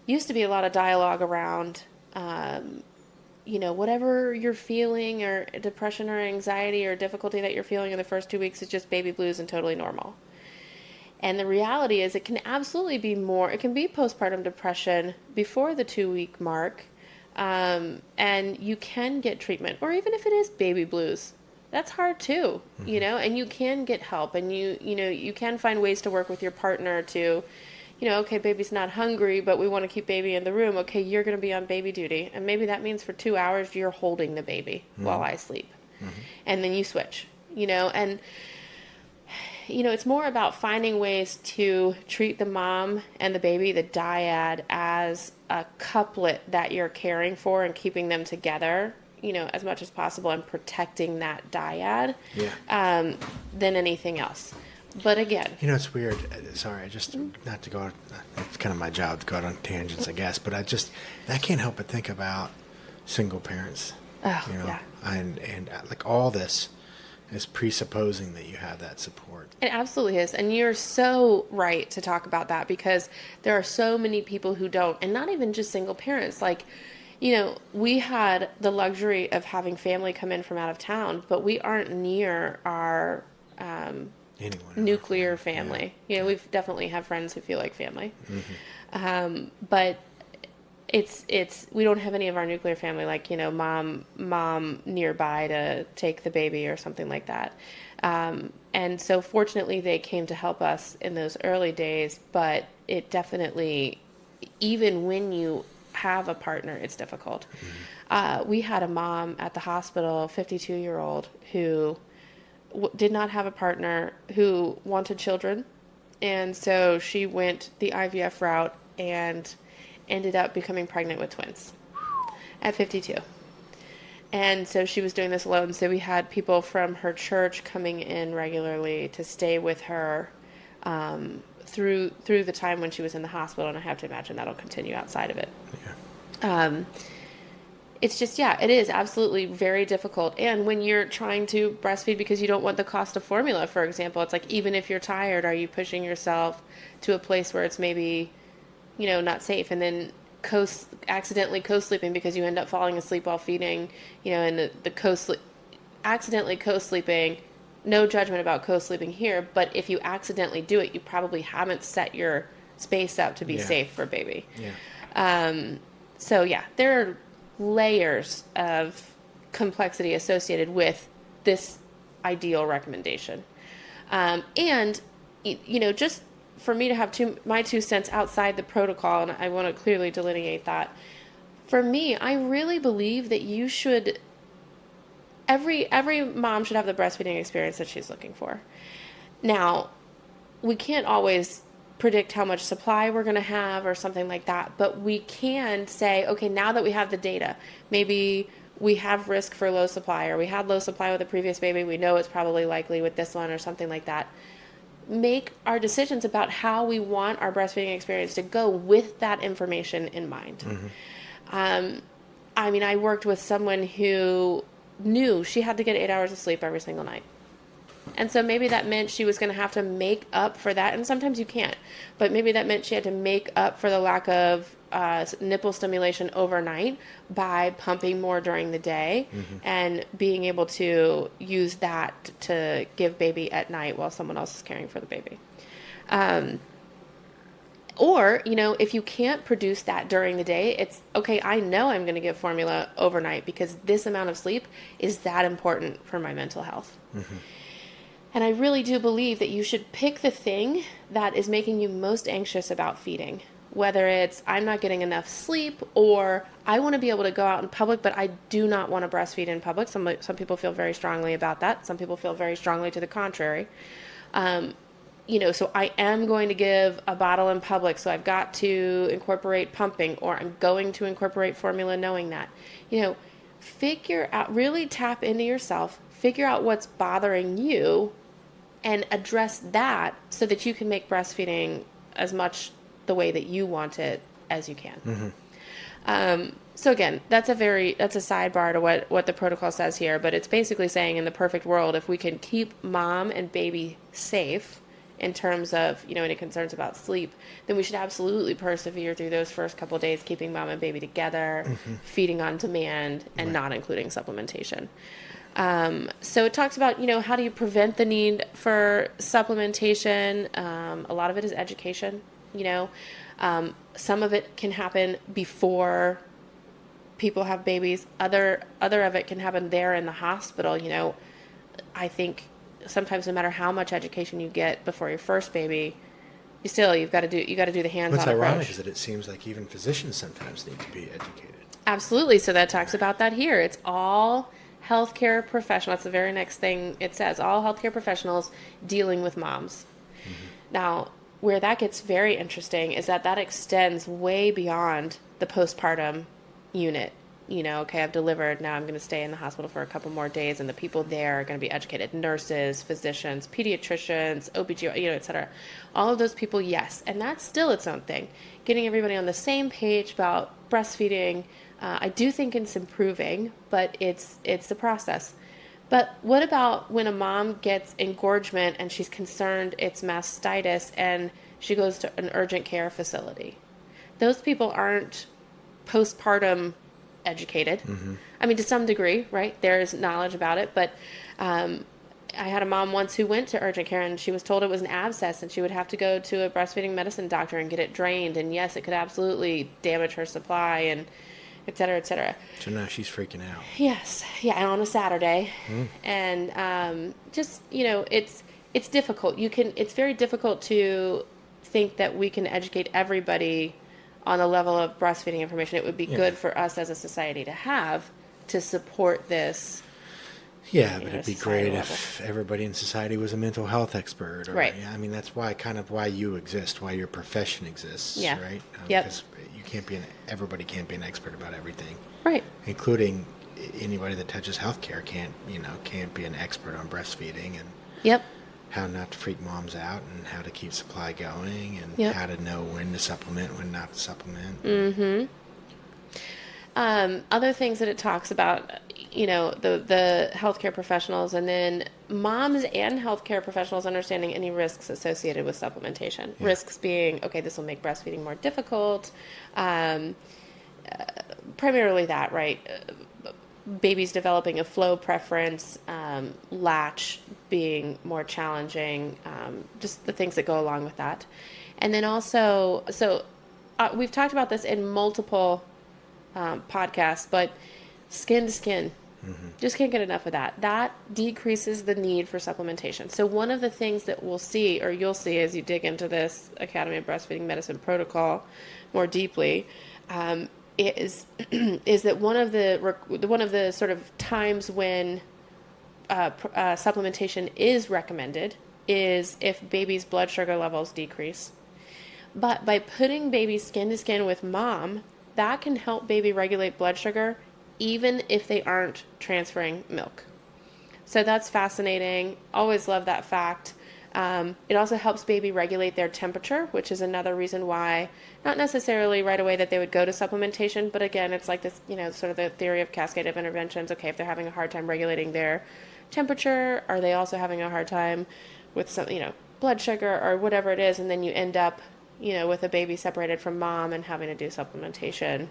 used to be a lot of dialogue around, whatever you're feeling, or depression or anxiety or difficulty that you're feeling in the first 2 weeks is just baby blues and totally normal. And the reality is, it can absolutely be more. It can be postpartum depression before the 2-week mark, and you can get treatment. Or even if it is baby blues, that's hard too, and you can get help, and you can find ways to work with your partner to, okay, baby's not hungry, but we want to keep baby in the room. Okay, you're going to be on baby duty. And maybe that means for 2 hours you're holding the baby while I sleep. And then you switch, and, it's more about finding ways to treat the mom and the baby, the dyad, as a couplet that you're caring for and keeping them together, as much as possible, and protecting that dyad than anything else. But again, It's weird. Sorry, not to go on, it's kind of my job to go out on tangents, I guess, but I can't help but think about single parents. yeah. And like, all this is presupposing that you have that support. It absolutely is. And you're so right to talk about that, because there are so many people who don't, and not even just single parents. Like, we had the luxury of having family come in from out of town, but we aren't near our nuclear family. We've definitely have friends who feel like family. But it's we don't have any of our nuclear family, like, mom nearby to take the baby or something like that. And so fortunately they came to help us in those early days, but it definitely, even when you have a partner, it's difficult. We had a mom at the hospital, 52-year-old, who did not have a partner, who wanted children. And so she went the IVF route and ended up becoming pregnant with twins at 52. And so she was doing this alone. So we had people from her church coming in regularly to stay with her through the time when she was in the hospital, and I have to imagine that'll continue outside of it. Yeah. It's just, yeah, it is absolutely very difficult. And when you're trying to breastfeed because you don't want the cost of formula, for example, it's like, even if you're tired, are you pushing yourself to a place where it's maybe, not safe? And then accidentally co-sleeping because you end up falling asleep while feeding, and the accidentally co-sleeping, no judgment about co-sleeping here, but if you accidentally do it, you probably haven't set your space up to be safe for baby. Yeah. So yeah, there are layers of complexity associated with this ideal recommendation. And, just for me to have my 2 cents outside the protocol, and I want to clearly delineate that. For me, I really believe that you should, every mom should have the breastfeeding experience that she's looking for. Now, we can't always predict how much supply we're going to have or something like that, but we can say, okay, now that we have the data, maybe we have risk for low supply, or we had low supply with the previous baby, we know it's probably likely with this one, or something like that. Make our decisions about how we want our breastfeeding experience to go with that information in mind. I worked with someone who knew she had to get 8 hours of sleep every single night. And so maybe that meant she was going to have to make up for that. And sometimes you can't. But maybe that meant she had to make up for the lack of nipple stimulation overnight by pumping more during the day and being able to use that to give baby at night while someone else is caring for the baby. Or, if you can't produce that during the day, it's okay, I know I'm going to give formula overnight because this amount of sleep is that important for my mental health. And I really do believe that you should pick the thing that is making you most anxious about feeding. Whether it's, I'm not getting enough sleep, or I want to be able to go out in public, but I do not want to breastfeed in public. Some people feel very strongly about that. Some people feel very strongly to the contrary. So I am going to give a bottle in public, so I've got to incorporate pumping, or I'm going to incorporate formula knowing that. Figure out, really tap into yourself, figure out what's bothering you, and address that so that you can make breastfeeding as much the way that you want it as you can. So again, that's a sidebar to what the protocol says here, but it's basically saying, in the perfect world, if we can keep mom and baby safe in terms of, any concerns about sleep, then we should absolutely persevere through those first couple of days, keeping mom and baby together, feeding on demand, and not including supplementation. So it talks about, how do you prevent the need for supplementation? A lot of it is education, some of it can happen before people have babies. Other of it can happen there in the hospital. I think sometimes no matter how much education you get before your first baby, you've got to do the hands-on What's approach. ironic is that it seems like even physicians sometimes need to be educated. Absolutely. So that talks about that here. It's all healthcare professionals. That's the very next thing it says. All healthcare professionals dealing with moms. Now, where that gets very interesting is that extends way beyond the postpartum unit. Okay, I've delivered, now I'm going to stay in the hospital for a couple more days, and the people there are going to be educated. Nurses, physicians, pediatricians, OBGYN, et cetera. All of those people, yes. And that's still its own thing. Getting everybody on the same page about breastfeeding, I do think it's improving, but it's the process. But what about when a mom gets engorgement and she's concerned it's mastitis and she goes to an urgent care facility? Those people aren't postpartum educated. To some degree, right? There's knowledge about it, but I had a mom once who went to urgent care and she was told it was an abscess and she would have to go to a breastfeeding medicine doctor and get it drained. And yes, it could absolutely damage her supply and et cetera, et cetera. So now she's freaking out. Yes. Yeah. And on a Saturday. And it's difficult. It's very difficult to think that we can educate everybody on the level of breastfeeding information. It would be good for us as a society to have to support this. Yeah, but it'd be great if everybody in society was a mental health expert. Right. That's why you exist, why your profession exists, right? Because everybody can't be an expert about everything. Right. Including anybody that touches healthcare can't be an expert on breastfeeding and how not to freak moms out and how to keep supply going and Yep. how to know when to supplement, when not to supplement. Other things that it talks about, the healthcare professionals, and then moms and healthcare professionals understanding any risks associated with supplementation. Yeah. Risks being, okay, this will make breastfeeding more difficult. Primarily that, right? Babies developing a flow preference, latch being more challenging, just the things that go along with that. And then also, we've talked about this in multiple podcasts, but skin to skin, just can't get enough of that. That decreases the need for supplementation. So one of the things that we'll see, or you'll see as you dig into this Academy of Breastfeeding Medicine protocol more deeply, is is that one of the sort of times when supplementation is recommended is if baby's blood sugar levels decrease. But by putting baby skin to skin with mom, that can help baby regulate blood sugar even if they aren't transferring milk. So that's fascinating. Always love that fact. It also helps baby regulate their temperature, which is another reason why, not necessarily right away that they would go to supplementation, but again, it's like this, sort of the theory of cascade of interventions. Okay, if they're having a hard time regulating their temperature, are they also having a hard time with some, blood sugar or whatever it is, and then you end up, with a baby separated from mom and having to do supplementation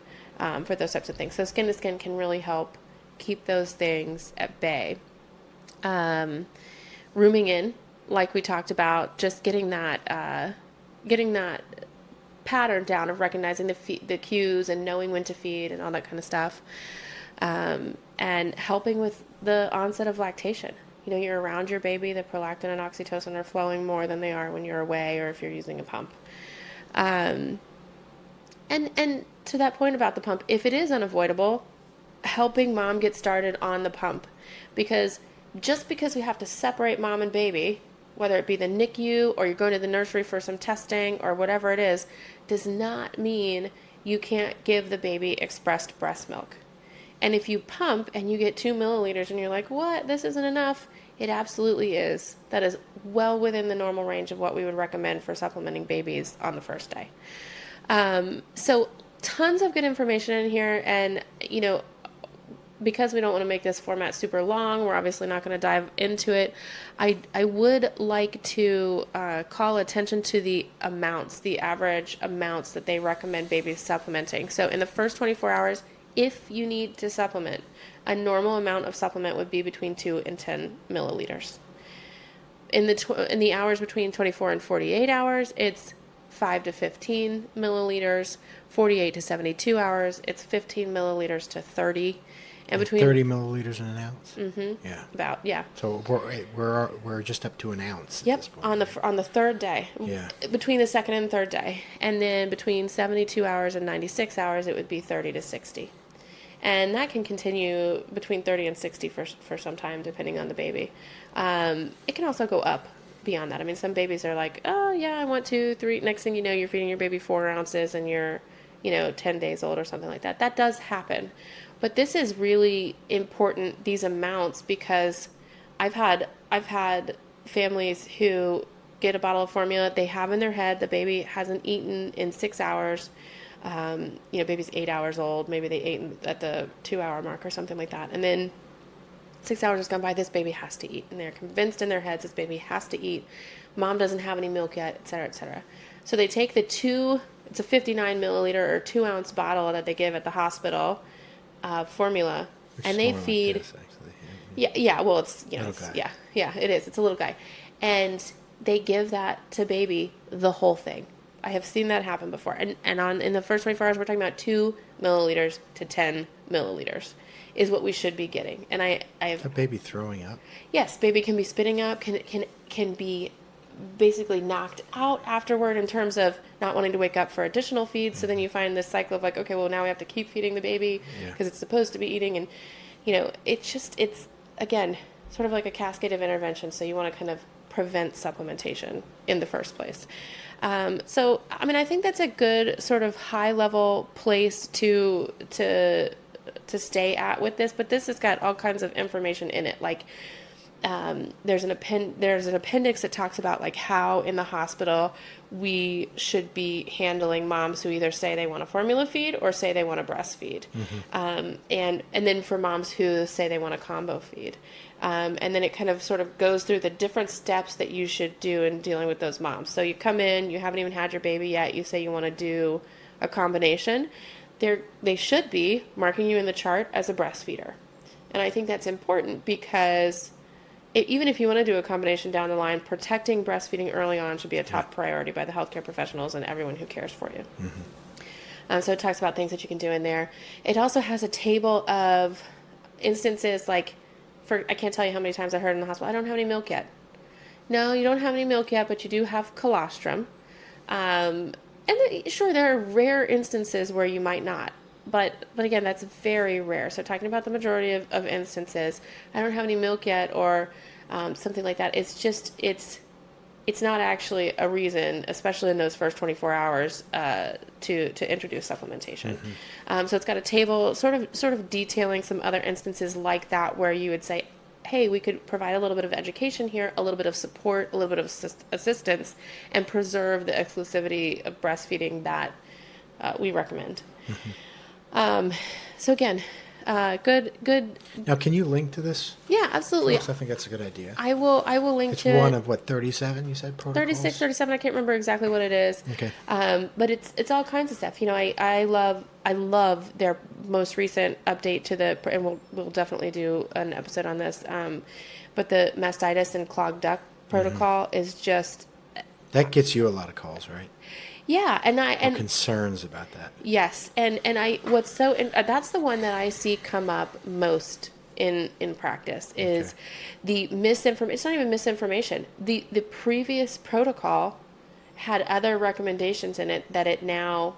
for those types of things. So skin to skin can really help keep those things at bay. Rooming in, like we talked about, just getting that pattern down of recognizing the cues and knowing when to feed and all that kind of stuff, and helping with the onset of lactation. You're around your baby, the prolactin and oxytocin are flowing more than they are when you're away or if you're using a pump. And to that point about the pump, if it is unavoidable, helping mom get started on the pump, because just because we have to separate mom and baby, whether it be the NICU or you're going to the nursery for some testing or whatever it is, does not mean you can't give the baby expressed breast milk. And if you pump and you get 2 milliliters and you're like, what, this isn't enough? It absolutely is. That is well within the normal range of what we would recommend for supplementing babies on the first day. So tons of good information in here. And, because we don't want to make this format super long, we're obviously not going to dive into it. I would like to call attention to the average amounts that they recommend babies supplementing. So in the first 24 hours, if you need to supplement, a normal amount of supplement would be between 2 and 10 milliliters. In the hours between 24 and 48 hours, it's 5 to 15 milliliters. 48 to 72 hours, it's 15 milliliters to 30. And between 30 milliliters in an ounce. Mm-hmm. Yeah. About, yeah. So we're just up to an ounce. Yep. At this point, on the third day. Yeah. Between the second and third day, and then between 72 hours and 96 hours, it would be 30 to 60. And that can continue between 30 and 60 for some time, depending on the baby. It can also go up beyond that. I mean, some babies are like, oh, yeah, I want 2, 3. Next thing you know, you're feeding your baby 4 ounces and you're, 10 days old or something like that. That does happen. But this is really important, these amounts, because I've had families who get a bottle of formula they have in their head. The baby hasn't eaten in 6 hours. Baby's 8 hours old. Maybe they ate at the 2-hour mark or something like that. And then 6 hours has gone by. This baby has to eat. And they're convinced in their heads this baby has to eat. Mom doesn't have any milk yet, et cetera, et cetera. So they take it's a 59 milliliter or 2 ounce bottle that they give at the hospital, formula, Which and is they more like feed. this, actually. Yeah. Well, it's, Little guy. it is. It's a little guy. And they give that to baby, the whole thing. I have seen that happen before. And in the first 24 hours, we're talking about 2 milliliters to 10 milliliters is what we should be getting. And I have A baby throwing up. Yes, baby can be spitting up, can be basically knocked out afterward in terms of not wanting to wake up for additional feeds. So then you find this cycle of like, okay, well, now we have to keep feeding the baby because it's supposed to be eating. And, it's, again, sort of like a cascade of intervention. So you want to kind of prevent supplementation in the first place. So, I mean, I think that's a good sort of high level place to stay at with this, but this has got all kinds of information in it. Like, there's an appendix that talks about like how in the hospital we should be handling moms who either say they want to formula feed or say they want to breastfeed, and then for moms who say they want to combo feed, and then it kind of sort of goes through the different steps that you should do in dealing with those moms. So you come in, you haven't even had your baby yet, you say you want to do a combination. They should be marking you in the chart as a breastfeeder, and I think that's important because even if you want to do a combination down the line, protecting breastfeeding early on should be a top priority by the healthcare professionals and everyone who cares for you. So it talks about things that you can do in there. It also has a table of instances like, I can't tell you how many times I heard in the hospital, I don't have any milk yet. No, you don't have any milk yet, but you do have colostrum. Sure, there are rare instances where you might not. But again, that's very rare. So talking about the majority of instances, I don't have any milk yet or something like that. It's just, it's not actually a reason, especially in those first 24 hours, to introduce supplementation. So it's got a table sort of detailing some other instances like that where you would say, hey, we could provide a little bit of education here, a little bit of support, a little bit of assistance, and preserve the exclusivity of breastfeeding that we recommend. So again, good. Now, can you link to this? Yeah, absolutely. Folks, I think that's a good idea. I will link It's to one it. of what, 37 you said protocols? 36, 37, I can't remember exactly what it is. Okay. But it's all kinds of stuff. You know, I love their most recent update to and we'll definitely do an episode on this. But the mastitis and clogged duct protocol is just, That gets you a lot of calls, right? yeah, and concerns about that. yes, and that's the one that I see come up most in practice is the misinformation. It's not even misinformation. The previous protocol had other recommendations in it that it now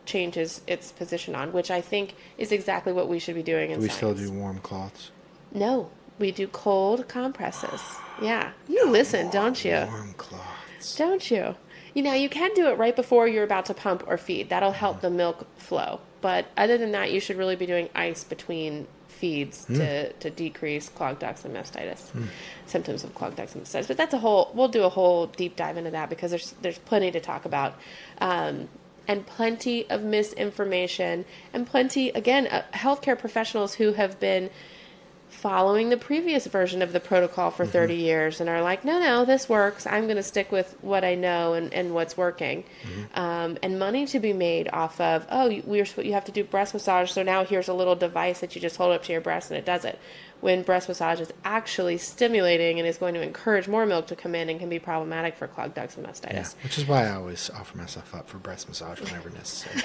changes its position on, which I think is exactly what we should be doing in Do we science. still do warm cloths? No, we do cold compresses. Yeah, you listen, don't you? Warm cloths. Don't you? You know, you can do it right before you're about to pump or feed. That'll help the milk flow. But other than that, you should really be doing ice between feeds to decrease clogged ducts and mastitis, symptoms of clogged ducts and mastitis. But we'll do a whole deep dive into that because there's plenty to talk about. And plenty of misinformation and plenty, again, healthcare professionals who have been following the previous version of the protocol for 30 years and are like, no, this works. I'm going to stick with what I know and what's working. And money to be made off of, you have to do breast massage, so now here's a little device that you just hold up to your breast and it does it. When breast massage is actually stimulating and is going to encourage more milk to come in and can be problematic for clogged ducts and mastitis. Yeah, which is why I always offer myself up for breast massage whenever necessary.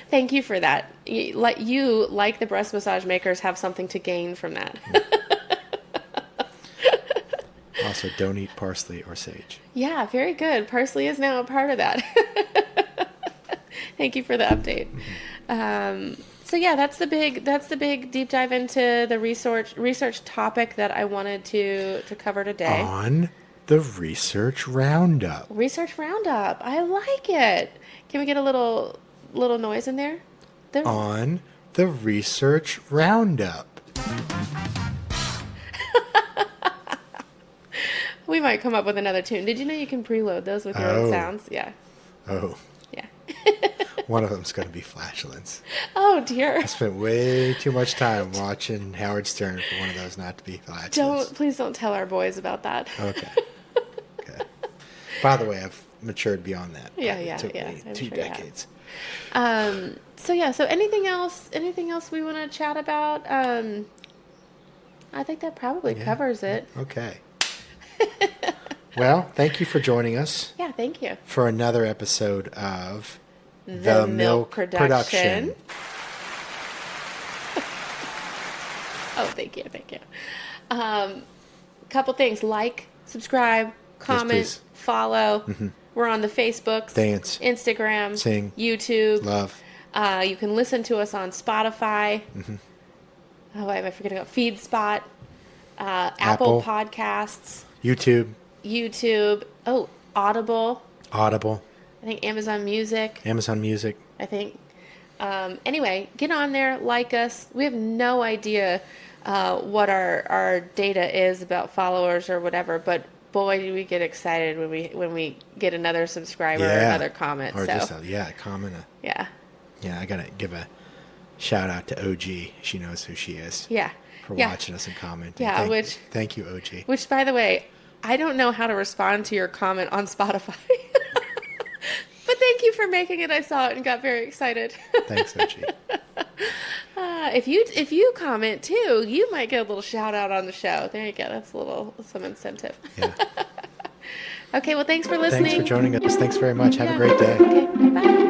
Thank you for that. Like the breast massage makers, have something to gain from that. Also, don't eat parsley or sage. Yeah, very good. Parsley is now a part of that. Thank you for the update. So yeah, that's the big deep dive into the research topic that I wanted to cover today. On the research roundup. Research roundup. I like it. Can we get a little noise in there? On the research roundup. We might come up with another tune. Did you know you can preload those with your own sounds? Yeah. Oh. Yeah. One of them's going to be flatulence. Oh, dear. I spent way too much time watching Howard Stern for one of those not to be flatulence. Please don't tell our boys about that. Okay. By the way, I've matured beyond that. Yeah. It took me I'm 2 sure decades. So anything else we want to chat about? I think that probably covers it. Okay. Well, thank you for joining us. Yeah, thank you. For another episode of The Milk Production. Oh, thank you. Couple things. Like, subscribe, comment, please. follow. We're on the Facebooks, Dance, Instagram, sing, YouTube. love. You can listen to us on Spotify. Oh, why am I forgetting about FeedSpot? Apple Podcasts. YouTube. Oh, Audible. I think Amazon Music. I think. Anyway, get on there, like us. We have no idea what our data is about followers or whatever, but boy, do we get excited when we get another subscriber or another comment. Or so just a comment. yeah, Yeah, I gotta give a shout out to OG. She knows who she is. yeah, For yeah, watching us and commenting. yeah. Thank you, OG. Which, by the way, I don't know how to respond to your comment on Spotify. But thank you for making it. I saw it and got very excited. Thanks, OG. If you comment too, you might get a little shout out on the show. There you go. That's some incentive. Yeah. Okay, well, thanks for listening. Thanks for joining us. Thanks very much. Have a great day. Okay, bye.